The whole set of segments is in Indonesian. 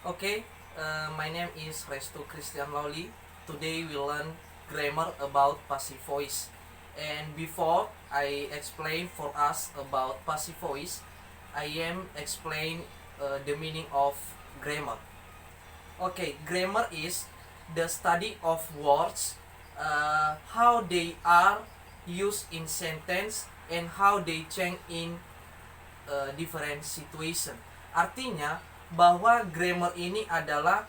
Okay, my name is Restu Christian Lawli. Today we learn grammar about passive voice. And before I explain for us about passive voice, I am explain the meaning of grammar. Okay, grammar is the study of words, how they are used in sentence and how they change in different situation. Artinya bahwa grammar ini adalah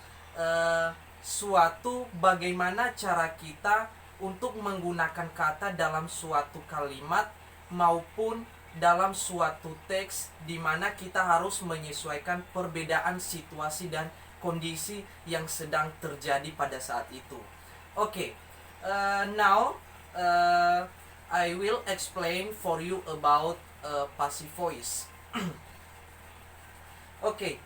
suatu bagaimana cara kita untuk menggunakan kata dalam suatu kalimat maupun dalam suatu teks di mana kita harus menyesuaikan perbedaan situasi dan kondisi yang sedang terjadi pada saat itu. Okay, now I will explain for you about passive voice. Okay,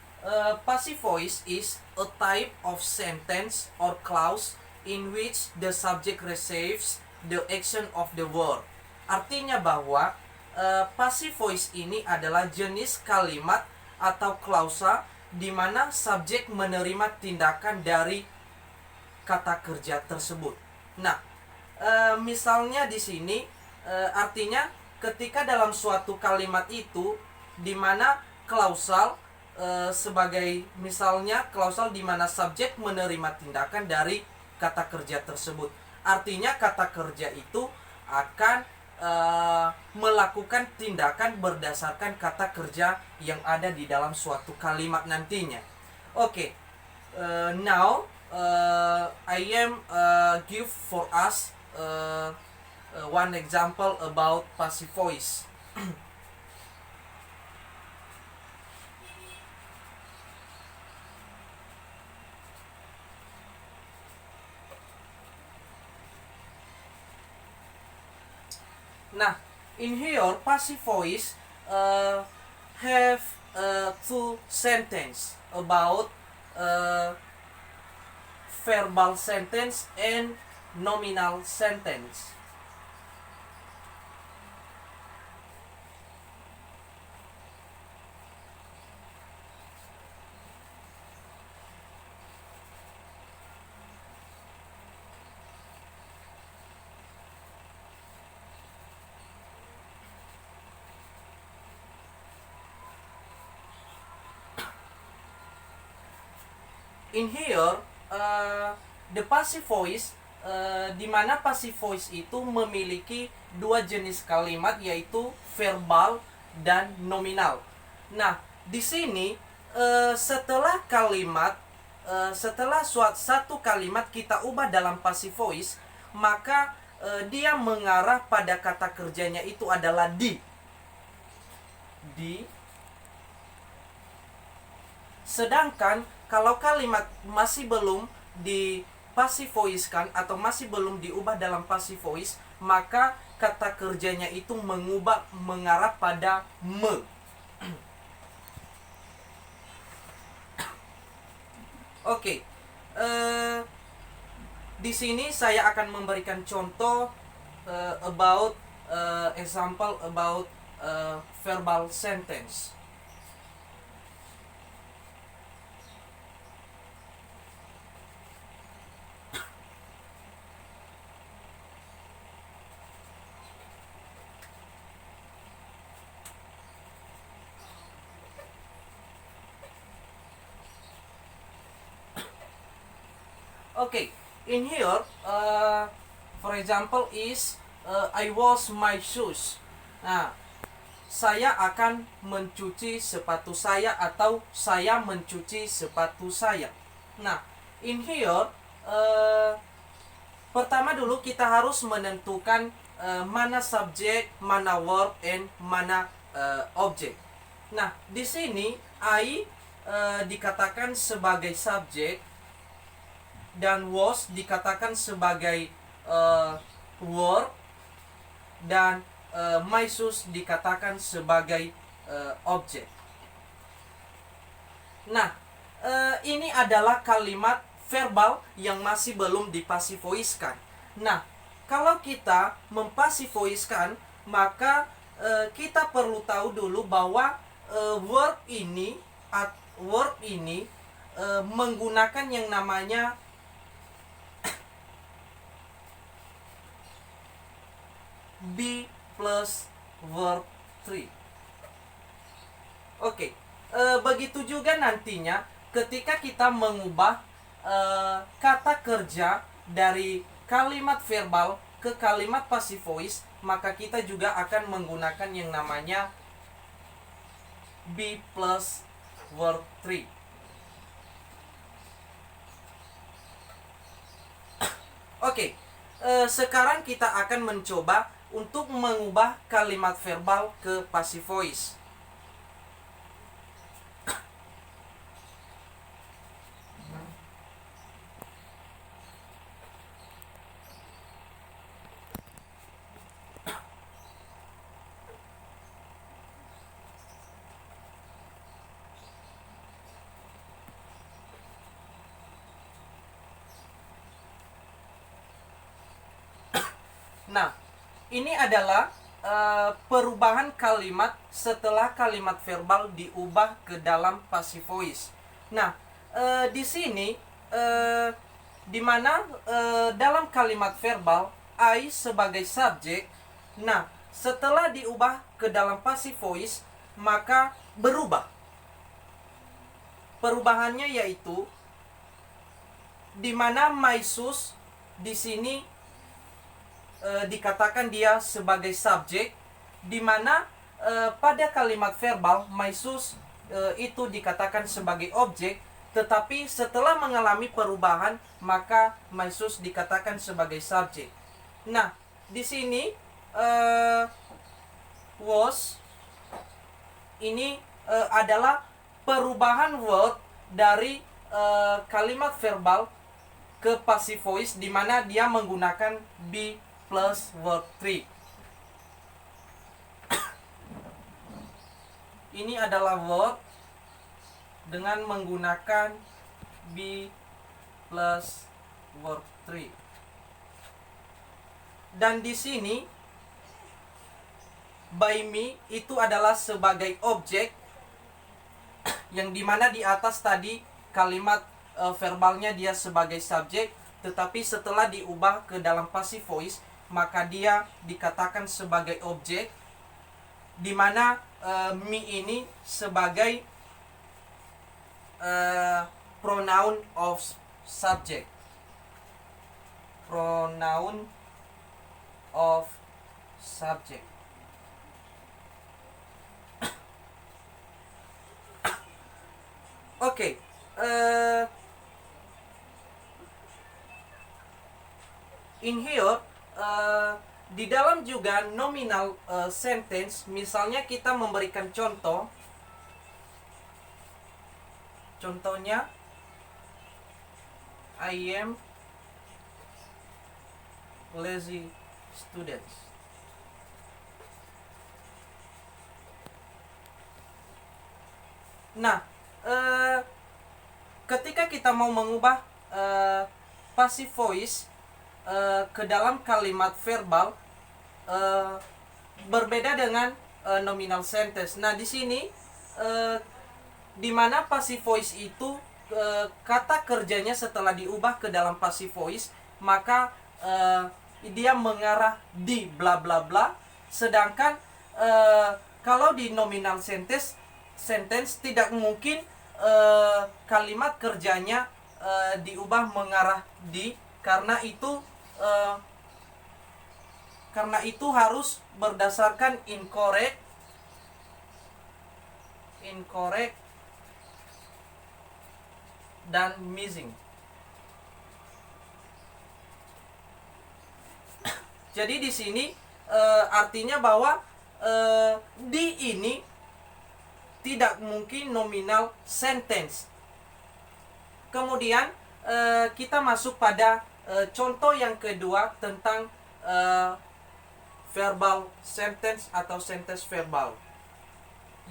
passive voice is a type of sentence or clause in which the subject receives the action of the word. Artinya bahwa passive voice ini adalah jenis kalimat atau klausa di mana subjek menerima tindakan dari kata kerja tersebut. Nah, misalnya di sini artinya ketika dalam suatu kalimat itu di mana klausal sebagai misalnya klausal di mana subjek menerima tindakan dari kata kerja tersebut. Artinya kata kerja itu akan melakukan tindakan berdasarkan kata kerja yang ada di dalam suatu kalimat nantinya. Okay, now I am give for us one example about passive voice. Nah, in here passive voice have two sentence about verbal sentence and nominal sentence. In here the passive voice di mana passive voice itu memiliki dua jenis kalimat yaitu verbal dan nominal. Nah, di sini setelah kalimat setelah satu kalimat kita ubah dalam passive voice, maka dia mengarah pada kata kerjanya itu adalah di. Sedangkan kalau kalimat masih belum di passive voice kan atau masih belum diubah dalam passive voice, maka kata kerjanya itu mengarah pada me. Oke, di sini saya akan memberikan contoh about example about verbal sentence. Okay, in here, for example, is I wash my shoes. Nah, saya akan mencuci sepatu saya atau saya mencuci sepatu saya. Nah, in here, pertama dulu kita harus menentukan mana subjek, mana verb, and mana objek. Nah, di sini I dikatakan sebagai subjek dan was dikatakan sebagai verb dan my shoes dikatakan sebagai objek. Nah, ini adalah kalimat verbal yang masih belum dipassive voice-kan. Nah, kalau kita mempassive voice-kan, maka kita perlu tahu dulu bahwa verb ini menggunakan yang namanya be plus verb 3. Oke, begitu juga nantinya ketika kita mengubah kata kerja dari kalimat verbal ke kalimat passive voice, maka kita juga akan menggunakan yang namanya be plus verb 3. Oke, sekarang kita akan mencoba untuk mengubah kalimat verbal ke passive voice. Nah, ini adalah perubahan kalimat setelah kalimat verbal diubah ke dalam passive voice. Nah, di sini di mana dalam kalimat verbal I sebagai subjek. Nah, setelah diubah ke dalam passive voice, maka berubah. Perubahannya yaitu di mana my sus di sini dikatakan dia sebagai subjek, di mana pada kalimat verbal my sus itu dikatakan sebagai objek, tetapi setelah mengalami perubahan maka my sus dikatakan sebagai subjek. Nah, di sini was ini adalah perubahan word dari kalimat verbal ke passive voice, di mana dia menggunakan be plus verb 3. Ini adalah word dengan menggunakan be plus verb 3. Dan di sini by me itu adalah sebagai objek, yang dimana di atas tadi kalimat verbalnya dia sebagai subjek, tetapi setelah diubah ke dalam passive voice maka dia dikatakan sebagai objek, di mana me ini sebagai pronoun of subject. Pronoun of subject. Oke, in here di dalam juga nominal sentence, misalnya kita memberikan contohnya I am lazy students. Nah, ketika kita mau mengubah passive voice ke dalam kalimat verbal, berbeda dengan nominal sentence. Nah, di sini di mana passive voice itu kata kerjanya setelah diubah ke dalam passive voice, maka dia mengarah di bla bla bla. Sedangkan kalau di nominal sentence tidak mungkin kalimat kerjanya diubah mengarah di, karena itu harus berdasarkan incorrect dan missing. Jadi di sini artinya bahwa di ini tidak mungkin nominal sentence. Kemudian kita masuk pada contoh yang kedua tentang verbal sentence atau sentence verbal,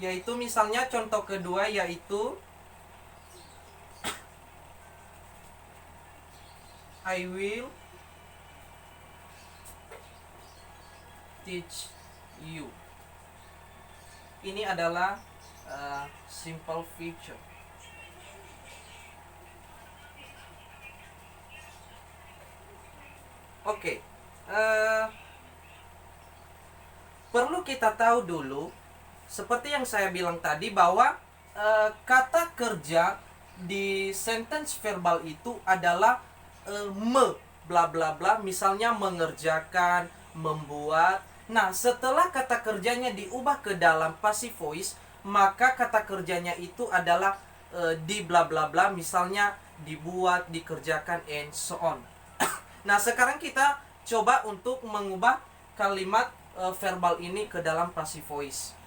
yaitu misalnya contoh kedua yaitu I will teach you. Ini adalah simple future. Oke. Perlu kita tahu dulu, seperti yang saya bilang tadi, bahwa kata kerja di sentence verbal itu adalah me bla bla bla, misalnya mengerjakan, membuat. Nah, setelah kata kerjanya diubah ke dalam passive voice, maka kata kerjanya itu adalah di bla bla bla, misalnya dibuat, dikerjakan, and so on. Nah, sekarang kita coba untuk mengubah kalimat verbal ini ke dalam passive voice.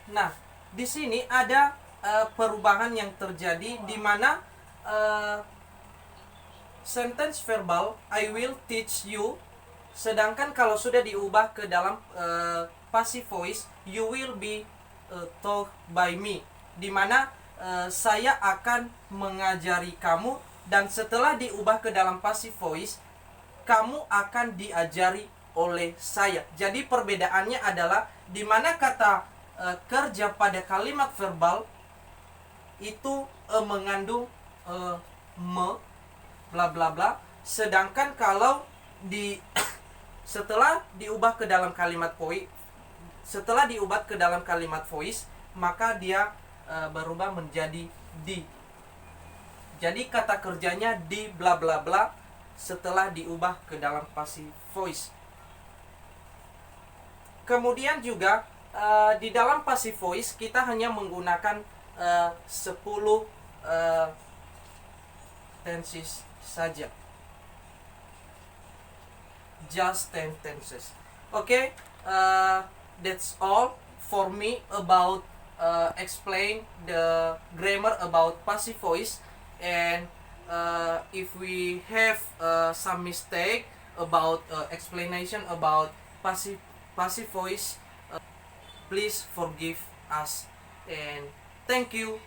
Nah, di sini ada perubahan yang terjadi di mana sentence verbal I will teach you, sedangkan kalau sudah diubah ke dalam passive voice you will be taught by me, di mana saya akan mengajari kamu, dan setelah diubah ke dalam passive voice kamu akan diajari oleh saya. Jadi perbedaannya adalah di mana kata kerja pada kalimat verbal itu mengandung me bla bla bla, sedangkan kalau di setelah diubah ke dalam kalimat voice, maka dia berubah menjadi di. Jadi kata kerjanya di bla bla bla setelah diubah ke dalam passive voice. Kemudian juga di dalam passive voice kita hanya menggunakan 10 tenses saja. Just 10 tenses. Okay, that's all for me about explain the grammar about passive voice. And if we have some mistake about explanation about passive voice, please forgive us, and thank you.